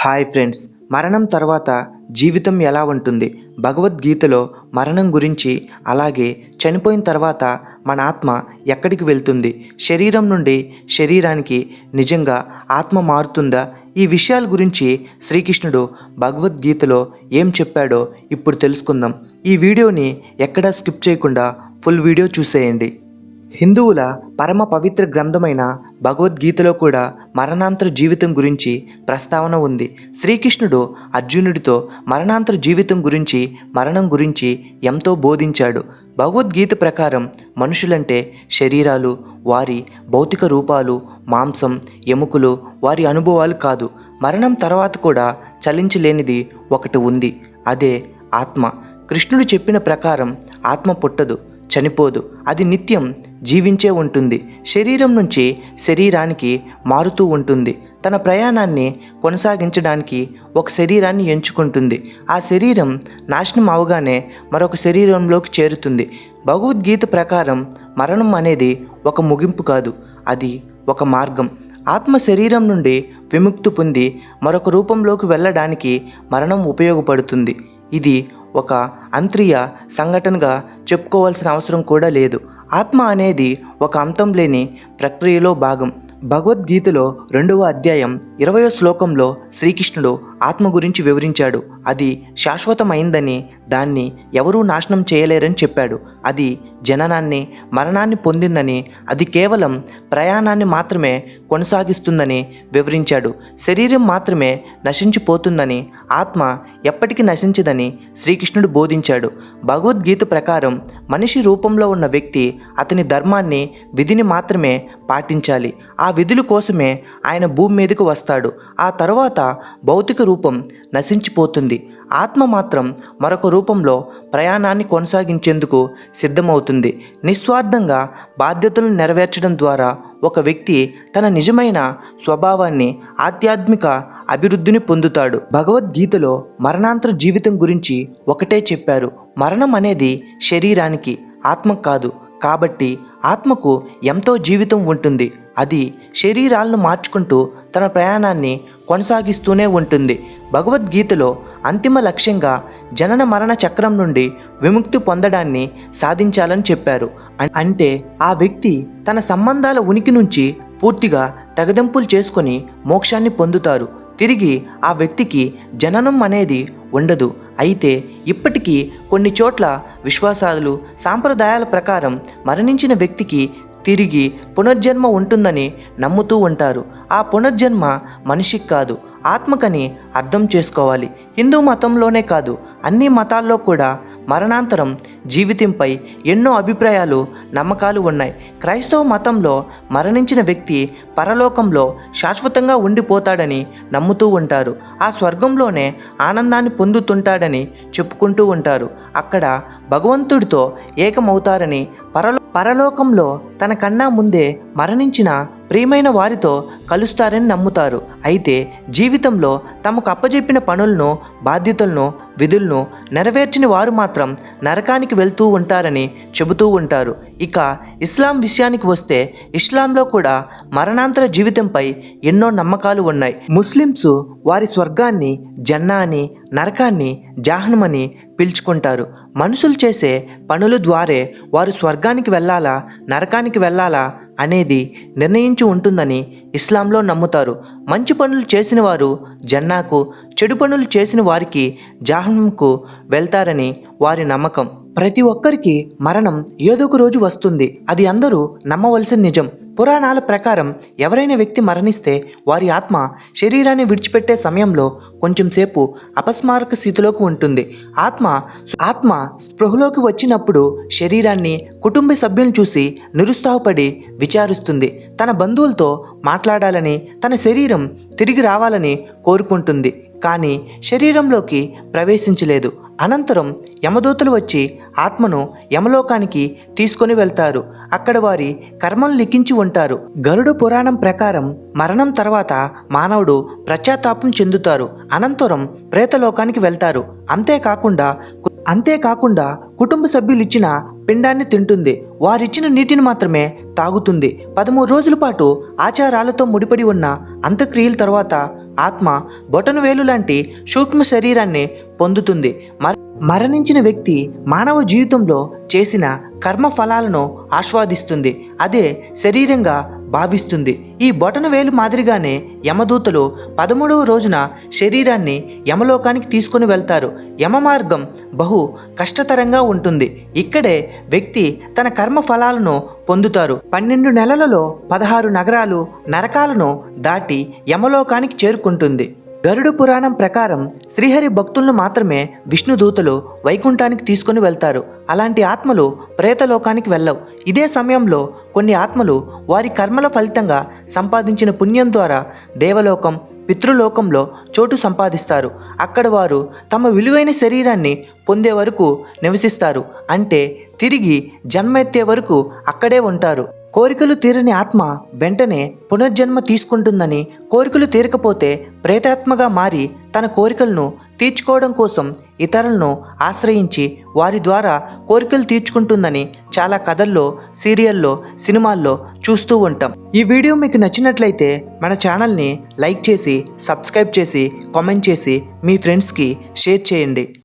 Hi friends, మరణం తర్వాత జీవితం ఎలా ఉంటుంది? భగవద్గీతలో మరణం గురించి, అలాగే చనిపోయిన తర్వాత మన ఆత్మ ఎక్కడికి వెళ్తుంది, శరీరం నుండి శరీరానికి నిజంగా ఆత్మ మారుతుందా? ఈ విషయాల గురించి శ్రీకృష్ణుడు భగవద్గీతలో ఏం చెప్పాడో ఇప్పుడు తెలుసుకుందాం. ఈ వీడియోని ఎక్కడా స్కిప్ చేయకుండా ఫుల్ వీడియో చూసేయండి. హిందువుల పరమ పవిత్ర గ్రంథమైన భగవద్గీతలో కూడా మరణాంతర జీవితం గురించి ప్రస్తావన ఉంది. శ్రీకృష్ణుడు అర్జునుడితో మరణాంతర జీవితం గురించి, మరణం గురించి ఎంతో బోధించాడు. భగవద్గీత ప్రకారం మనుషులంటే శరీరాలు, వారి భౌతిక రూపాలు, మాంసం, ఎముకలు, వారి అనుభవాలు కాదు. మరణం తర్వాత కూడా చలించలేనిది ఒకటి ఉంది, అదే ఆత్మ. కృష్ణుడు చెప్పిన ప్రకారం ఆత్మ పుట్టదు, చనిపోదు, అది నిత్యం జీవించే ఉంటుంది. శరీరం నుంచి శరీరానికి మారుతూ ఉంటుంది. తన ప్రయాణాన్ని కొనసాగించడానికి ఒక శరీరాన్ని ఎంచుకుంటుంది. ఆ శరీరం నాశనం అవగానే మరొక శరీరంలోకి చేరుతుంది. భగవద్గీత ప్రకారం మరణం అనేది ఒక ముగింపు కాదు, అది ఒక మార్గం. ఆత్మ శరీరం నుండి విముక్తి పొంది మరొక రూపంలోకి వెళ్ళడానికి మరణం ఉపయోగపడుతుంది. ఇది ఒక అంతర్య సంఘటనగా చెప్పుకోవాల్సిన అవసరం కూడా లేదు. ఆత్మ అనేది ఒక అంతం లేని ప్రక్రియలో భాగం. భగవద్గీతలో 2వ అధ్యాయం 20వ శ్లోకంలో శ్రీకృష్ణుడు ఆత్మ గురించి వివరించాడు. అది శాశ్వతమైందని, దాన్ని ఎవరూ నాశనం చేయలేరని చెప్పాడు. అది జననాన్ని, మరణాన్ని పొందిందని, అది కేవలం ప్రయాణాన్ని మాత్రమే కొనసాగిస్తుందని వివరించాడు. శరీరం మాత్రమే నశించిపోతుందని, ఆత్మ ఎప్పటికీ నశించదని శ్రీకృష్ణుడు బోధించాడు. భగవద్గీత ప్రకారం మనిషి రూపంలో ఉన్న వ్యక్తి అతని ధర్మాన్ని, విధిని మాత్రమే పాటించాలి. ఆ విధుల కోసమే ఆయన భూమి మీదకు వస్తాడు. ఆ తరువాత భౌతిక రూపం నశించిపోతుంది. ఆత్మ మాత్రం మరొక రూపంలో ప్రయాణాన్ని కొనసాగించేందుకు సిద్ధమవుతుంది. నిస్వార్థంగా బాధ్యతలను నెరవేర్చడం ద్వారా ఒక వ్యక్తి తన నిజమైన స్వభావాన్ని, ఆధ్యాత్మిక అభివృద్ధిని పొందుతాడు. భగవద్గీతలో మరణాంతర జీవితం గురించి ఒకటే చెప్పారు: మరణం అనేది శరీరానికి, ఆత్మకు కాదు. కాబట్టి ఆత్మకు ఎంతో జీవితం ఉంటుంది. అది శరీరాలను మార్చుకుంటూ తన ప్రయాణాన్ని కొనసాగిస్తూనే ఉంటుంది. భగవద్గీతలో అంతిమ లక్ష్యంగా జనన మరణ చక్రం నుండి విముక్తి పొందడాన్ని సాధించాలని చెప్పారు. అంటే ఆ వ్యక్తి తన సంబంధాల ఉనికి నుంచి పూర్తిగా తెగదెంపులు చేసుకొని మోక్షాన్ని పొందుతారు. తిరిగి ఆ వ్యక్తికి జననం అనేది ఉండదు. అయితే ఇప్పటికీ కొన్ని చోట్ల విశ్వాసాలు, సాంప్రదాయాల ప్రకారం మరణించిన వ్యక్తికి తిరిగి పునర్జన్మ ఉంటుందని నమ్ముతూ ఉంటారు. ఆ పునర్జన్మ మనిషికి కాదు, ఆత్మకని అర్థం చేసుకోవాలి. హిందూ మతంలోనే కాదు, అన్ని మతాల్లో కూడా మరణాంతరం జీవితంపై ఎన్నో అభిప్రాయాలు, నమ్మకాలు ఉన్నాయి. క్రైస్తవ మతంలో మరణించిన వ్యక్తి పరలోకంలో శాశ్వతంగా ఉండిపోతాడని నమ్ముతూ ఉంటారు. ఆ స్వర్గంలోనే ఆనందాన్ని పొందుతుంటాడని చెప్పుకుంటూ ఉంటారు. అక్కడ భగవంతుడితో ఏకమవుతారని, పరలోకంలో తన కన్నా ముందే మరణించిన ప్రియమైన వారితో కలుస్తారని నమ్ముతారు. అయితే జీవితంలో తమకు అప్పజెప్పిన పనులను, బాధ్యతలను, విధులను నెరవేర్చిన వారు మాత్రం నరకానికి వెళ్తూ ఉంటారని చెబుతూ ఉంటారు. ఇక ఇస్లాం విషయానికి వస్తే, ఇస్లాంలో కూడా మరణాంతర జీవితంపై ఎన్నో నమ్మకాలు ఉన్నాయి. ముస్లిమ్స్ వారి స్వర్గాన్ని జన్నా అని, నరకాన్ని జహన్నమ్ అని పిలుచుకుంటారు. మనుషులు చేసే పనుల ద్వారే వారు స్వర్గానికి వెళ్ళాలా, నరకానికి వెళ్ళాలా అనేది నిర్ణయించి ఉంటుందని ఇస్లాంలో నమ్ముతారు. మంచి పనులు చేసిన వారు జన్నాకు, చెడు పనులు చేసిన వారికి జహన్నమ్కు వెళ్తారని వారి నమ్మకం. ప్రతి ఒక్కరికి మరణం ఏదో ఒక రోజు వస్తుంది. అది అందరూ నమ్మవలసిన నిజం. పురాణాల ప్రకారం ఎవరైనా వ్యక్తి మరణిస్తే వారి ఆత్మ శరీరాన్ని విడిచిపెట్టే సమయంలో కొంచెం సేపు అపస్మారక స్థితిలోకి ఉంటుంది. ఆత్మ స్పృహలోకి వచ్చినప్పుడు శరీరాన్ని, కుటుంబ సభ్యులను చూసి నిరుత్సాహపడి విచారిస్తుంది. తన బంధువులతో మాట్లాడాలని, తన శరీరం తిరిగి రావాలని కోరుకుంటుంది. కానీ శరీరంలోకి ప్రవేశించలేదు. అనంతరం యమదూతలు వచ్చి ఆత్మను యమలోకానికి తీసుకొని వెళ్తారు. అక్కడ వారి కర్మలు లిఖించి ఉంటారు. గరుడ పురాణం ప్రకారం మరణం తర్వాత మానవుడు పశ్చాత్తాపం చెందుతారు. అనంతరం ప్రేతలోకానికి వెళ్తారు. అంతేకాకుండా కుటుంబ సభ్యులు ఇచ్చిన పిండాన్ని తింటుంది. వారిచ్చిన నీటిని మాత్రమే తాగుతుంది. 13 రోజుల పాటు ఆచారాలతో ముడిపడి ఉన్న అంత్యక్రియల తర్వాత ఆత్మ బొటనవేలు లాంటి సూక్ష్మ శరీరాన్ని పొందుతుంది. మరణించిన వ్యక్తి మానవ జీవితంలో చేసిన కర్మ ఫలాలను ఆస్వాదిస్తుంది. అదే శరీరంగా భావిస్తుంది. ఈ బొటనవేలు మాదిరిగానే యమదూతలు 13వ రోజున శరీరాన్ని యమలోకానికి తీసుకుని వెళ్తారు. యమ మార్గం బహు కష్టతరంగా ఉంటుంది. ఇక్కడే వ్యక్తి తన కర్మ ఫలాలను పొందుతారు. 12 నెలలలో 16 నగరాలు నరకాలను దాటి యమలోకానికి చేరుకుంటుంది. గరుడ పురాణం ప్రకారం శ్రీహరి భక్తులను మాత్రమే విష్ణుదూతలు వైకుంఠానికి తీసుకుని వెళ్తారు. అలాంటి ఆత్మలు ప్రేతలోకానికి వెళ్ళవు. ఇదే సమయంలో కొన్ని ఆత్మలు వారి కర్మల ఫలితంగా సంపాదించిన పుణ్యం ద్వారా దేవలోకం, పితృలోకంలో చోటు సంపాదిస్తారు. అక్కడ వారు తమ విలువైన శరీరాన్ని పొందే వరకు నివసిస్తారు. అంటే తిరిగి జన్మెత్తే వరకు అక్కడే ఉంటారు. కోరికలు తీరని ఆత్మ వెంటనే పునర్జన్మ తీసుకుంటుందని, కోరికలు తీరకపోతే ప్రేతాత్మగా మారి తన కోరికలను తీర్చుకోవడం కోసం ఇతరులను ఆశ్రయించి వారి ద్వారా కోరికలు తీర్చుకుంటుందని చాలా కథల్లో, సీరియల్లో, సినిమాల్లో చూస్తూ ఉంటాం. ఈ వీడియో మీకు నచ్చినట్లయితే మన ఛానల్ని లైక్ చేసి, సబ్స్క్రైబ్ చేసి, కామెంట్ చేసి మీ ఫ్రెండ్స్కి షేర్ చేయండి.